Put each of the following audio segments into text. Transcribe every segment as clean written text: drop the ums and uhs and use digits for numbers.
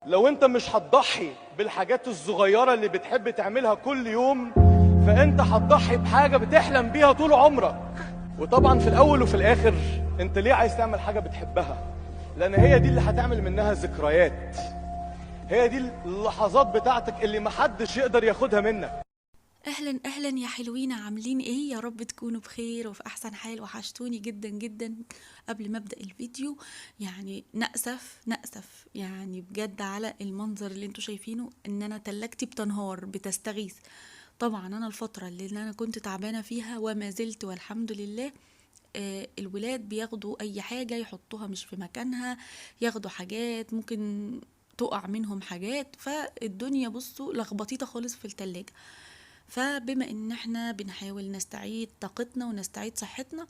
لو انت مش هتضحي بالحاجات الصغيرة اللي بتحب تعملها كل يوم، فانت هتضحي بحاجة بتحلم بيها طول عمرك. وطبعا في الاول وفي الاخر، انت ليه عايز تعمل حاجة بتحبها؟ لان هي دي اللي هتعمل منها ذكريات، هي دي اللحظات بتاعتك اللي محدش يقدر ياخدها منك. اهلا اهلا يا حلوين، عاملين ايه؟ يا رب تكونوا بخير وفي احسن حال. وحشتوني جدا جدا. قبل ما ابدا الفيديو يعني نأسف يعني بجد على المنظر اللي انتوا شايفينه، ان انا تلاجتي بتنهار بتستغيث. طبعا انا الفتره اللي انا كنت تعبانه فيها وما زلت والحمد لله، الولاد بياخدوا اي حاجه يحطوها مش في مكانها، ياخدوا حاجات ممكن تقع منهم حاجات، فالدنيا بصوا لخبطيطه خالص في التلاجة. فبما ان احنا بنحاول نستعيد طاقتنا ونستعيد صحتنا،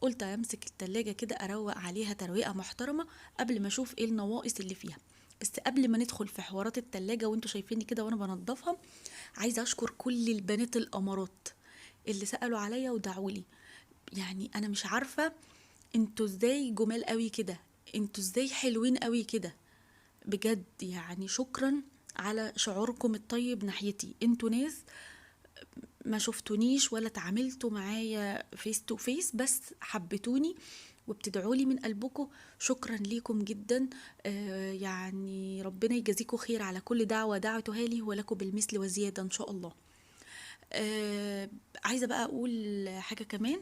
قلت امسك التلاجة كده اروق عليها ترويقة محترمة قبل ما اشوف ايه النواقص اللي فيها. بس قبل ما ندخل في حوارات التلاجة وانتوا شايفيني كده وانا بنضفها، عايزة اشكر كل البنات الامارات اللي سألوا عليا ودعولي. يعني انا مش عارفة انتوا ازاي جمال قوي كده، انتوا ازاي حلوين قوي كده، بجد يعني شكرا على شعوركم الطيب ناحيتي. انتوا ناس ما شفتونيش ولا تعاملتوا معايا فيس تو فيس، بس حبيتوني وبتدعولي من قلبكم. شكرا ليكم جدا. يعني ربنا يجازيكم خير على كل دعوة دعوتها لي، ولكم بالمثل وزيادة ان شاء الله. عايزة بقى اقول حاجة كمان.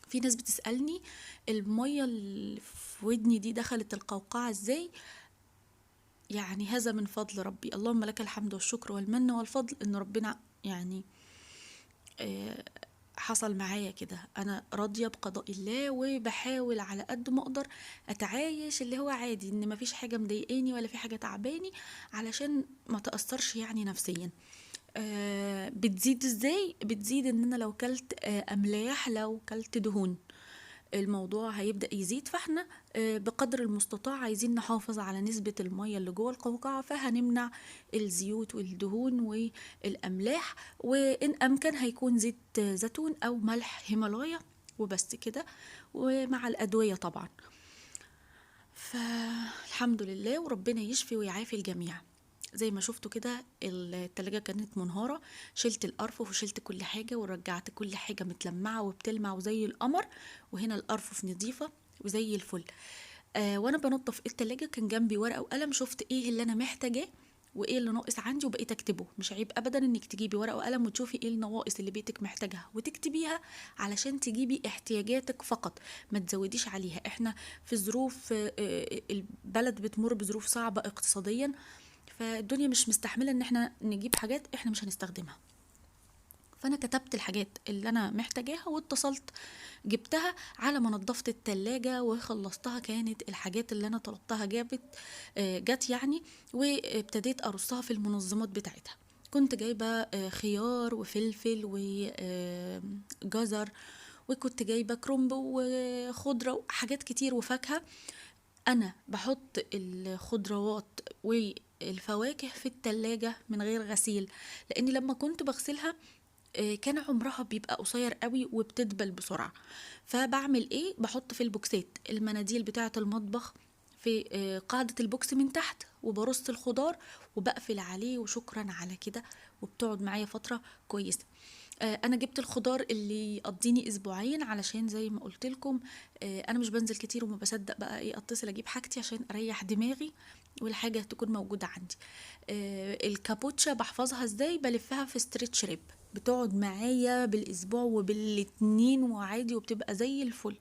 في ناس بتسألني المية اللي في ودني دي دخلت القوقعة ازاي؟ يعني هذا من فضل ربي، اللهم لك الحمد والشكر والمن والفضل ان ربنا يعني آه، حصل معايا كده. انا راضيه بقضاء الله وبحاول على قد ما اقدر اتعايش اللي هو عادي، ان مفيش حاجه مضايقاني ولا في حاجه تعباني، علشان ما تاثرش يعني نفسيا. بتزيد ازاي؟ بتزيد ان انا لو كلت املاح، لو كلت دهون، الموضوع هيبدأ يزيد. فاحنا بقدر المستطاع عايزين نحافظ على نسبة المية اللي جوه القوقعة، فهنمنع الزيوت والدهون والأملاح، وإن أمكن هيكون زيت زيتون أو ملح هيمالايا، وبس كده، ومع الأدوية طبعا. فالحمد لله وربنا يشفي ويعافي الجميع. زي ما شفتوا كده التلاجة كانت منهارة، شلت الأرفف وشلت كل حاجة ورجعت كل حاجة متلمعة وبتلمع وزي القمر، وهنا الأرفف نظيفة وزي الفل. وانا بنضف التلاجة كان جنبي ورقة وقلم، شفت ايه اللي انا محتاجاه وايه اللي ناقص عندي وبقيت اكتبه. مش عيب ابدا انك تجيبي ورقة وقلم وتشوفي ايه النواقص اللي بيتك محتاجها وتكتبيها، علشان تجيبي احتياجاتك فقط، ما تزوديش عليها. احنا في ظروف، البلد بتمر بظروف صعبة اقتصاديا، فالدنيا مش مستحملة ان احنا نجيب حاجات احنا مش هنستخدمها. فانا كتبت الحاجات اللي انا محتاجاها واتصلت جبتها. على ما نضفت التلاجة وخلصتها كانت الحاجات اللي انا طلبتها جت يعني، وابتديت ارصها في المنظمات بتاعتها. كنت جايبة خيار وفلفل وجزر، وكنت جايبة كرنب وخضرة وحاجات كتير وفاكهة. انا بحط الخضروات والفواكه في التلاجة من غير غسيل، لاني لما كنت بغسلها كان عمرها بيبقى قصير قوي وبتدبل بسرعة. فبعمل ايه؟ بحط في البوكسات المناديل بتاعة المطبخ في قاعدة البوكس من تحت، وبرص الخضار وبقفل عليه، وشكرا على كده، وبتقعد معايا فترة كويسة. انا جبت الخضار اللي يقضيني اسبوعين، علشان زي ما قلت لكم انا مش بنزل كتير وما بصدق بقى ايه اتصل اجيب حاجتي عشان اريح دماغي والحاجة تكون موجودة عندي. الكابوتشا بحفظها ازاي؟ بلفها في ستريتش ريب، بتقعد معايا بالاسبوع وبالاتنين وعادي وبتبقى زي الفل.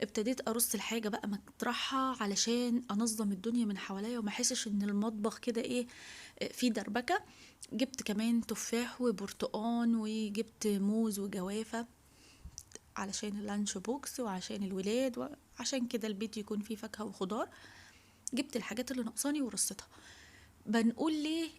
ابتديت ارص الحاجة بقى مطرحها علشان انظم الدنيا من حواليا وما احسش ان المطبخ كده ايه في دربكة. جبت كمان تفاح وبرتقان وجبت موز وجوافة علشان اللانش بوكس وعشان الولاد وعشان كده البيت يكون فيه فاكهة وخضار. جبت الحاجات اللي ناقصاني ورصيتها. بنقول ليه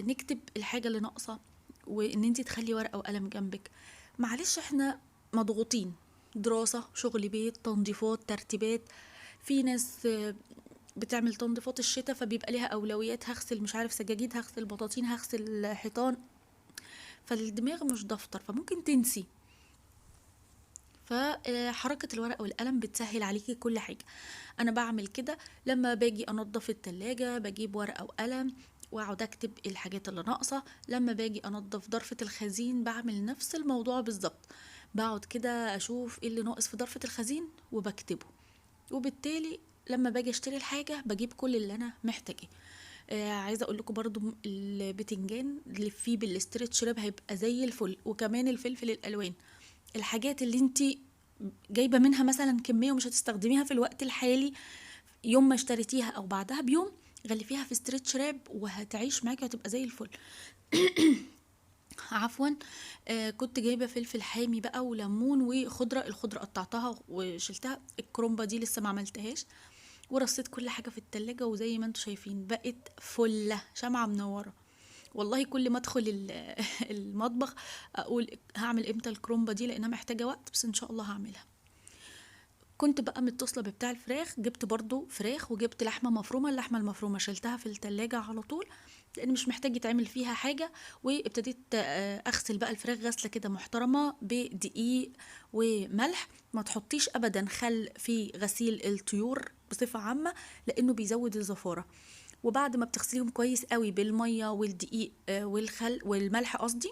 نكتب الحاجة اللي ناقصة وان انتي تخلي ورقة وقلم جنبك؟ معلش احنا مضغوطين، دراسة، شغل بيت، تنظيفات، ترتيبات. في ناس بتعمل تنظيفات الشتاء فبيبقى ليها اولويات، هغسل مش عارف سجاجيد، هغسل بطاطين، هغسل حيطان، فالدماغ مش دفتر فممكن تنسي. فحركة الورقة والقلم بتسهل عليكي كل حاجة. انا بعمل كده لما باجي انضف التلاجة، بجيب ورقة وقلم واقعد اكتب الحاجات اللي ناقصة. لما باجي انضف ضرفة الخزين بعمل نفس الموضوع بالظبط، بقعد كده اشوف ايه اللي ناقص في ضرفة الخزين وبكتبه. وبالتالي لما باجي اشتري الحاجة بجيب كل اللي انا محتاجاه. عايزه اقول لكم برضو البتنجان اللي فيه بالاسترتش راب هيبقى زي الفل، وكمان الفلفل الالوان. الحاجات اللي انتي جايبه منها مثلا كميه ومش هتستخدميها في الوقت الحالي، يوم ما اشتريتيها او بعدها بيوم غلفيها في استرتش راب وهتعيش معاكي وهتبقى زي الفل. عفوا. كنت جايبه فلفل حامي بقى وليمون وخضره، الخضره قطعتها وشلتها، الكرومبه دي لسه ما عملتهاش. ورصيت كل حاجه في التلاجة، وزي ما انتوا شايفين بقت فله شمعه منوره. والله كل ما ادخل المطبخ اقول هعمل امتى الكرومبه دي لانها محتاجه وقت، بس ان شاء الله هعملها. كنت بقى متصله ببتاع الفراخ، جبت برضو فراخ وجبت لحمه مفرومه. اللحمه المفرومه شلتها في التلاجة على طول لان مش محتاج يتعمل فيها حاجه. وابتديت اغسل بقى الفراخ غسله كده محترمه بدقيق وملح. ما تحطيش ابدا خل في غسيل الطيور بصفه عامه لانه بيزود الزفاره. وبعد ما بتغسليهم كويس قوي بالميه والدقيق والخل والملح قصدي،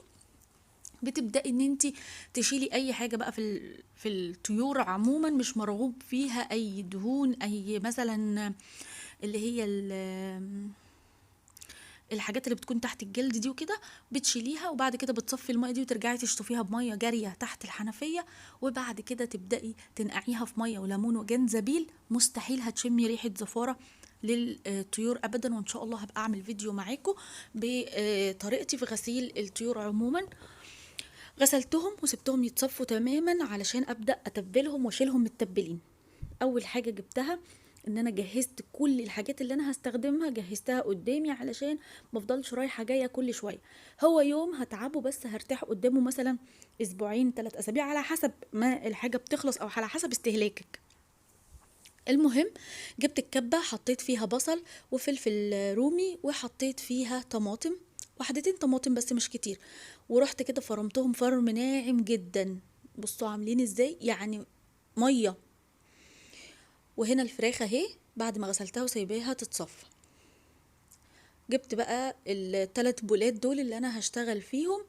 بتبدأي ان انت تشيلي اي حاجة بقى في الطيور عموما مش مرغوب فيها اي دهون، اي مثلا اللي هي الحاجات اللي بتكون تحت الجلد دي وكده بتشيليها. وبعد كده بتصفي المية دي وترجعي تشطفيها بمية جارية تحت الحنفية. وبعد كده تبدأي تنقعيها في مية وليمون وجنزبيل، مستحيل هتشمي ريحة زفارة للطيور ابدا. وان شاء الله هبقى اعمل فيديو معاكم بطريقتي في غسيل الطيور عموما. غسلتهم وسبتهم يتصفوا تماما علشان ابدا اتبلهم واشيلهم متبلين. اول حاجه جبتها ان انا جهزت كل الحاجات اللي انا هستخدمها، جهزتها قدامي علشان مفضلش رايحه جايه كل شويه. هو يوم هتعبه بس هرتاح قدامه مثلا اسبوعين 3 اسابيع على حسب ما الحاجه بتخلص او على حسب استهلاكك. المهم جبت الكبة حطيت فيها بصل وفلفل رومي وحطيت فيها طماطم، وحدتين طماطم بس مش كتير. ورحت كده فرمتهم فرم ناعم جدا. بصوا عاملين ازاي يعني مية. وهنا الفراخ اهي بعد ما غسلتها وسايباها تتصفى. جبت بقى ال3 بولات دول اللي انا هشتغل فيهم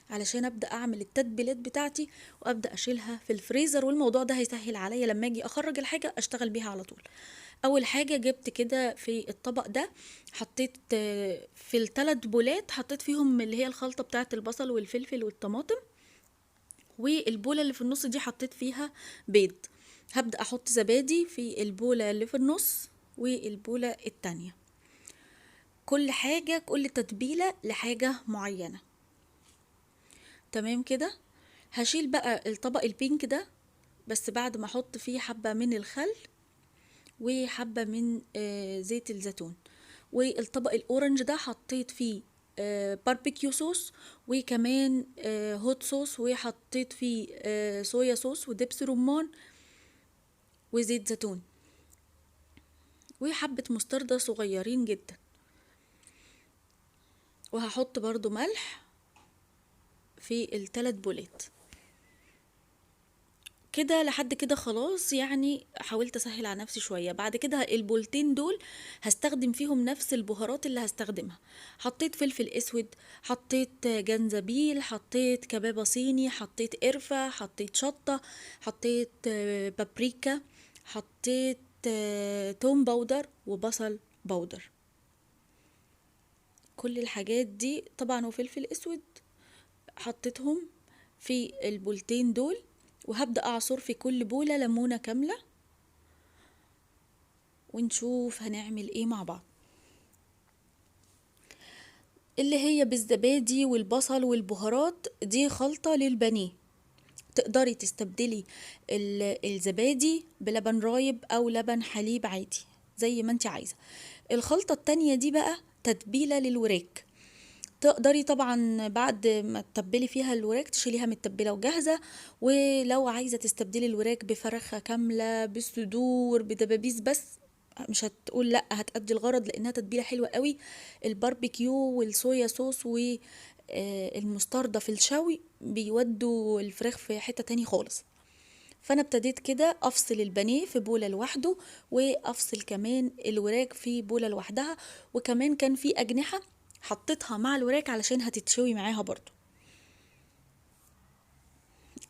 علشان ابدا اعمل التتبيلات بتاعتي وابدا اشيلها في الفريزر. والموضوع ده هيسهل عليا لما اجي اخرج الحاجه اشتغل بيها على طول. اول حاجه جبت كده في الطبق ده حطيت في ال3 بولات حطيت فيهم اللي هي الخلطه بتاعه البصل والفلفل والطماطم. والبوله اللي في النص دي حطيت فيها بيض. هبدا احط زبادي في البوله اللي في النص والبوله التانية. كل حاجه كل تتبيله لحاجه معينه. تمام كده. هشيل بقى الطبق البينك ده بس بعد ما احط فيه حبة من الخل وحبة من زيت الزيتون. والطبق الاورنج ده حطيت فيه باربيكيو صوص وكمان هوت صوص، وحطيت فيه صويا صوص ودبس رمان وزيت زيتون وحبة مستردة صغيرين جدا. وهحط برضو ملح في ال3 بولات كده. لحد كده خلاص يعني حاولت اسهل على نفسي شوية. بعد كده البولتين دول هستخدم فيهم نفس البهارات اللي هستخدمها. حطيت فلفل اسود، حطيت جنزبيل، حطيت كبابة صيني، حطيت قرفة، حطيت شطة، حطيت بابريكا، حطيت توم باودر وبصل باودر. كل الحاجات دي طبعا وفلفل اسود حطيتهم في البولتين دول. وهبدأ أعصر في كل بولة ليمونة كاملة ونشوف هنعمل ايه مع بعض. اللي هي بالزبادي والبصل والبهارات دي خلطة للبانيه. تقدري تستبدلي الزبادي بلبن رايب او لبن حليب عادي زي ما انت عايزة. الخلطة التانية دي بقى تتبيلة للوراك. تقدري طبعا بعد ما تتبلي فيها الوراك تشيليها متبله وجاهزه. ولو عايزه تستبدلي الوراك بفرخه كامله بالصدور بدبابيس بس مش هتقول لا، هتأدي الغرض لانها تتبيله حلوه قوي. الباربيكيو والصويا صوص والمستردة في الشوي بيودوا الفراخ في حته تاني خالص. فانا ابتديت كده افصل البانيه في بولة لوحده، وافصل كمان الوراك في بولة لوحدها، وكمان كان في اجنحة حطيتها مع الوراك علشان هتتشوي معاها برضو.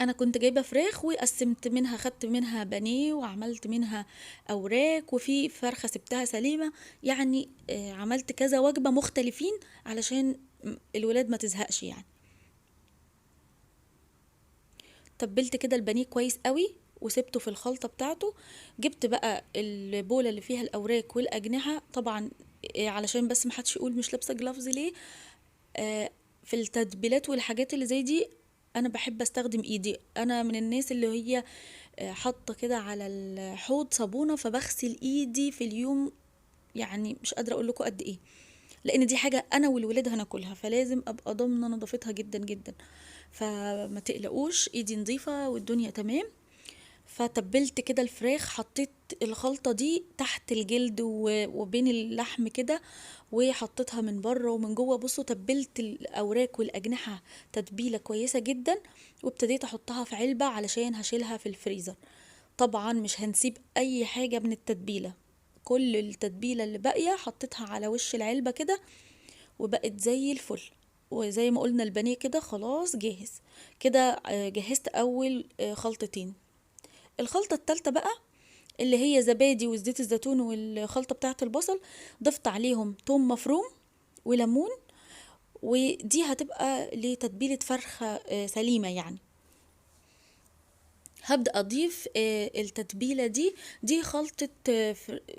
انا كنت جايبه فراخ وقسمت منها، خدت منها بانيه وعملت منها اوراق، وفي فرخه سبتها سليمه. يعني عملت كذا وجبه مختلفين علشان الولاد ما تزهقش يعني. تبلت كده البانيه كويس قوي وسبته في الخلطه بتاعته. جبت بقى البوله اللي فيها الاوراق والاجنحه طبعا، علشان بس محدش يقول مش لابسه جلافز ليه. في التتبيلات والحاجات اللي زي دي انا بحب استخدم ايدي. انا من الناس اللي هي حاطه كده على الحوض صابونه، فبغسل ايدي في اليوم، يعني مش قادره اقول لكم قد ايه، لان دي حاجه انا والولاد هناكلها، فلازم ابقى ضامنه نظافتها جدا جدا. فما تقلقوش، ايدي نظيفه والدنيا تمام. فتبلت كده الفراخ، حطيت الخلطة دي تحت الجلد وبين اللحم كده، وحطيتها من بره ومن جوه. بصوا تبلت الاوراق والاجنحة تتبيلة كويسة جدا، وابتديت احطها في علبة علشان هشيلها في الفريزر. طبعا مش هنسيب اي حاجة من التتبيلة، كل التتبيلة اللي باقية حطيتها على وش العلبة كده، وبقت زي الفل. وزي ما قلنا البانيه كده خلاص جاهز كده. جهزت اول خلطتين. الخلطة التالتة بقى اللي هي زبادي وزيت الزيتون والخلطة بتاعة البصل، ضفت عليهم توم مفروم وليمون، ودي هتبقى لتتبيلة فرخة سليمة يعني. هبدأ أضيف التتبيلة دي خلطة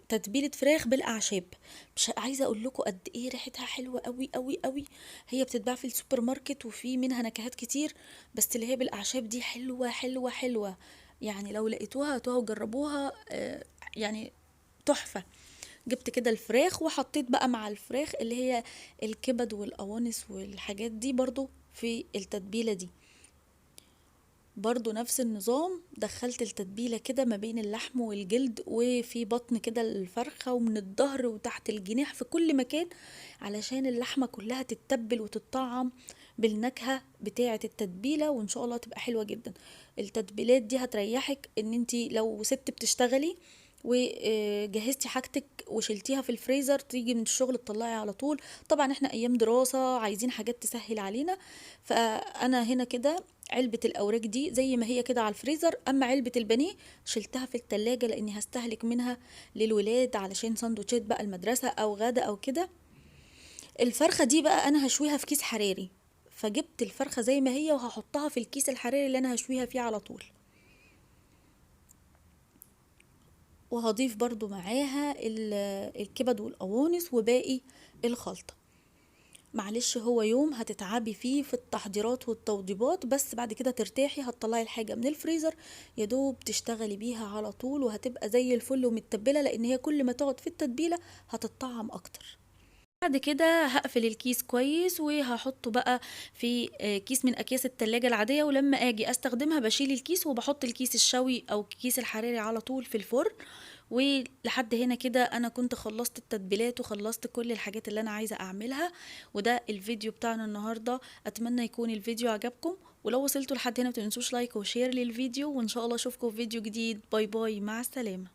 تتبيلة فراخ بالأعشاب. مش عايزة أقول لكم قد إيه ريحتها حلوة قوي قوي قوي. هي بتتباع في السوبر ماركت وفي منها نكهات كتير، بس اللي هي بالأعشاب دي حلوة حلوة حلوة. يعني لو لقيتوها هاتوها وجربوها، يعني تحفة. جبت كده الفراخ وحطيت بقى مع الفراخ اللي هي الكبد والقوانص والحاجات دي برضو في التتبيلة دي. برضو نفس النظام، دخلت التتبيلة كده ما بين اللحم والجلد وفي بطن كده الفرخة ومن الظهر وتحت الجناح في كل مكان، علشان اللحمة كلها تتبل وتطعم بالنكهة بتاعة التتبيلة، وان شاء الله تبقى حلوة جدا. التتبيلات دي هتريحك ان انتي لو ست بتشتغلي وجهزتي حاجتك وشلتيها في الفريزر، تيجي من الشغل تطلعي على طول. طبعا احنا ايام دراسة عايزين حاجات تسهل علينا، فانا هنا كده علبة الاوراق دي زي ما هي كده على الفريزر، اما علبة البانيه شلتها في التلاجة لاني هستهلك منها للولاد علشان سندوتشات بقى المدرسة او غدا او كده. الفرخة دي بقى انا هشويها في كيس حراري، فجبت الفرخة زي ما هي وهحطها في الكيس الحراري اللي انا هشويها فيه على طول. وهضيف برضو معاها الكبد والقوانص وباقي الخلطة. معلش هو يوم هتتعبي فيه في التحضيرات والتوضيبات، بس بعد كده ترتاحي، هتطلعي الحاجة من الفريزر يا دوب تشتغلي بيها على طول، وهتبقى زي الفل ومتبلة، لان هي كل ما تقعد في التتبيلة هتطعم اكتر. بعد كده هقفل الكيس كويس وهحطه بقى في كيس من اكياس التلاجة العادية، ولما اجي استخدمها بشيل الكيس وبحط الكيس الشوي او الكيس الحراري على طول في الفرن. ولحد هنا كده انا كنت خلصت التتبيلات وخلصت كل الحاجات اللي انا عايزة اعملها. وده الفيديو بتاعنا النهاردة، اتمنى يكون الفيديو عجبكم، ولو وصلتوا لحد هنا متنسوش لايك وشير للفيديو، وان شاء الله اشوفكم في فيديو جديد. باي باي، مع السلامة.